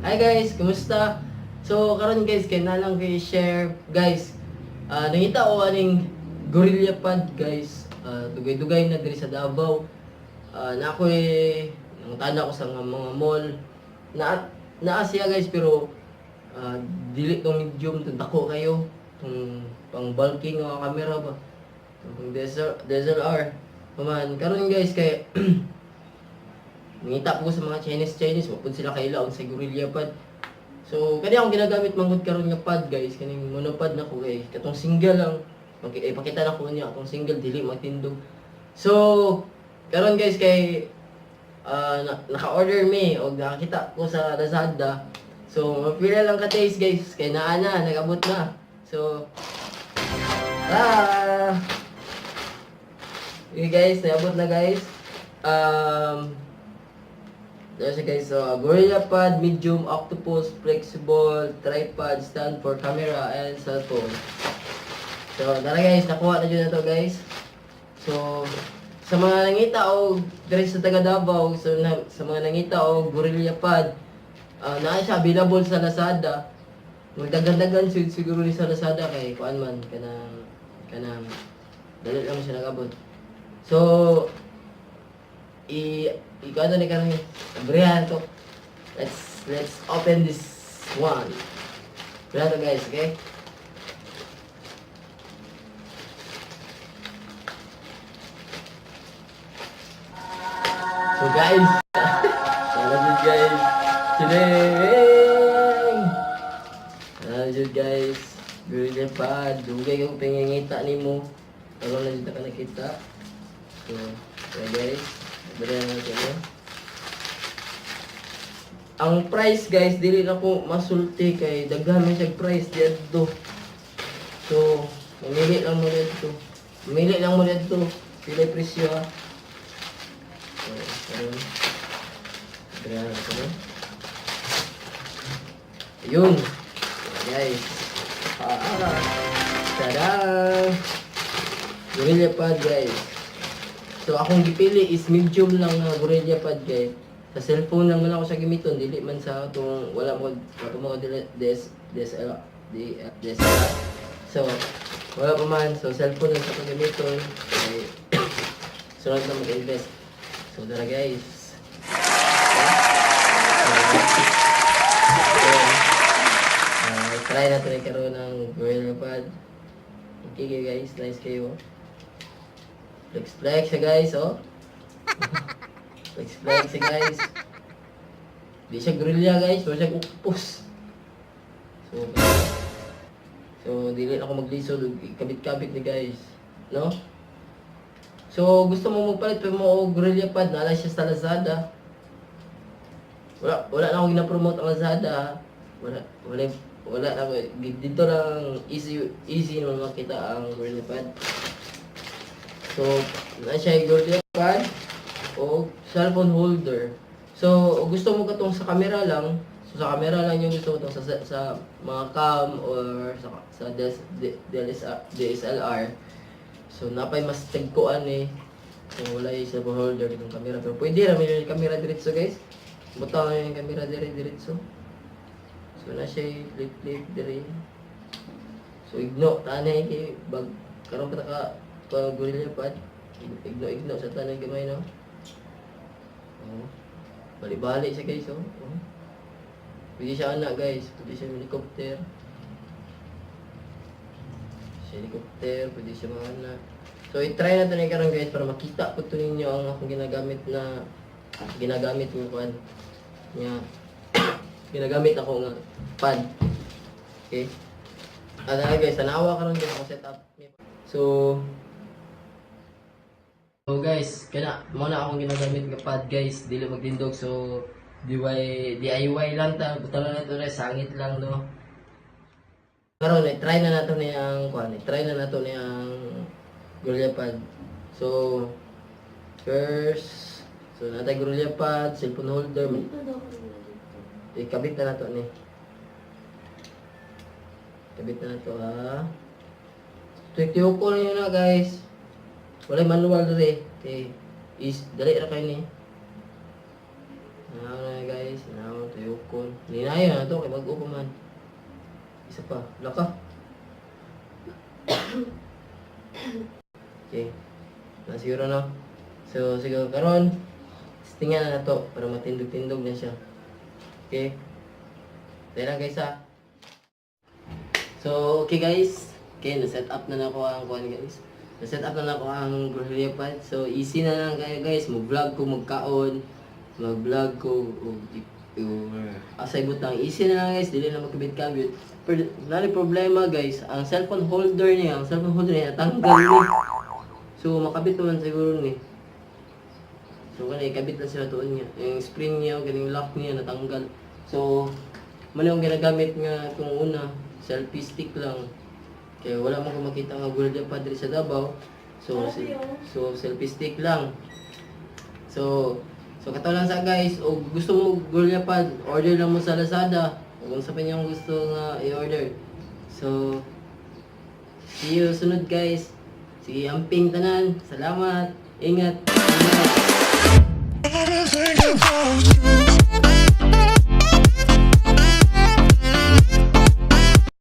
Hi guys, kumusta? So karon guys, kay na lang kay share guys. Nangita ko aning Gorillapod guys. Dugay-dugay na diri sa Davao. Na ako nang tanda ko sa mga mall. Na siya guys pero dili tong medium tong dako kayo. Tong pang bulking nga camera ba. Tong DSLR. Paman karon guys kay nangita po sa mga Chinese, mapud sila kailaon sa Gorillapod. So, kani akong ginagamit manggod karon nga pad guys, kaning monopod na ko guys. Katong single lang, ipakita na ko niya atong single dili magtindog. So, karon guys kay naka-order me o nakakita ko sa Lazada. So, mapila lang ka taste guys, kay naa na, nag-abot na. So, okay guys, nag-abot na guys. There's a guys, Gorillapod, medium, octopus, flexible, tripod, stand for camera, and cellphone. So, tara guys, nakuha na dyan na to guys. So, sa mga nangita o diri sa taga Davao, so, sa mga nangita o Gorillapod, naa siya available sa Lazada. Magdagan-dagan siguro ni sa Lazada kay kuan man, kanang dali lang mo siya nag-abot. So, ikaw na ni kami. Abrihan to. Let's open this one. Abrihan to guys, okay? So guys, salamat guys. Chilling. Salamat guys. Gorillapod. Dugay kong pangingita ni mo. Pero na dito ka nakita. So, guys. Abrihan natin yun. Ang price guys, dili na ko masulti kay daghan man siya price dito. So, mamili lang mo dito. Mamili lang mo dito. Pila presyo ha. So, ayun. Abrihan natin yun. Ayun. Guys. Tada! Gorillapod guys. So akong gipili is medium lang na Gorillapod guys. Sa cellphone lang man ako sa gamiton, dili man sa atong wala mo DSLR. So wala pa man, so cellphone lang sa gamiton. Okay. Sunod na mag-invest. So tara guys. Try natin karon ng Gorillapod. Okay guys, nice kayo. Flex siya guys, oh. Flex siya guys. Di siya gorilla guys, so siya octopus. So dili ako magliso, kabit-kabit ni guys, no? So gusto mo magpalit pa mo Gorillapod, naalala siya sa Lazada. Wala na akong gina-promote ang Lazada. Wala na ako. Dito lang easy naman makita ang Gorillapod. So, na siya Gorillapod o cellphone holder. So, gusto mo katong sa camera lang. So, sa camera lang yung gusto mo sa mga cam or sa DSLR. So, napay mas tagkuan eh. So, wala yung cellphone holder itong camera. Pero pwede naman yung camera diretso guys. Butang yung camera diretso. So, na siya flip dire. So, igno. Tanay kay bag. Karoon ka Gorillapod. Igno sa tanay gamay no. Oh. Bali-bali siya guys oh. Pwede siya anak guys, pwede siya helicopter. Pwede siya mga anak. So i-try natin ni karon guys para makita po to ninyo ang akong ginagamit ko kuan. Ginagamit ako nga pad. Okay. Guys, tanawa karon din ako setup. So guys, muna akong ginagamit nga pad guys, dili magtindog. So DIY lang ta, buta na nato sangit lang no. Karon try na nato ni ang Gorillapod. So first, so natay Gorillapod, cellphone holder. Ikabit na nato ni. Kabit na nato ha. Tuyo ko niyo na guys. Wala manual dere. Okay. Is dali ra kay ni. Ano na guys, ano tuyokon. Ninayo na to kay mag-o pa man. Isa pa, laka. Okay. Nasiguro na. So siguro karon tingnan na to para matindog-tindog na siya. Okay. Tayo lang guys ha. So okay guys. Okay, na-set up na ako ang kuan guys. Na-set up na ako ang Gorillapod. So easy na lang kayo guys. Mag-vlog ko, magkaon. Mag-vlog ko. Asay butang. Easy na lang guys. Dili na magkabit-kabit. Pero nari problema guys. Ang cellphone holder niya. Tanggal ni. So makabit naman siguro ni. So kanina ikabit lang sila tuon niya. Yung spring niya, ganing lock niya natanggal. So mali yung ginagamit nga itong una. Selfie stick lang. Kaya wala mo kung makita nga Gorillapod sa Davao. So selfie stick lang. So kato lang sa guys, o gusto mo Gorillapod, order lang mo sa Lazada. O kung sa yung gusto nga i-order. So see you sunod guys. Sige, amping tanan. Salamat. Ingat. Ingat.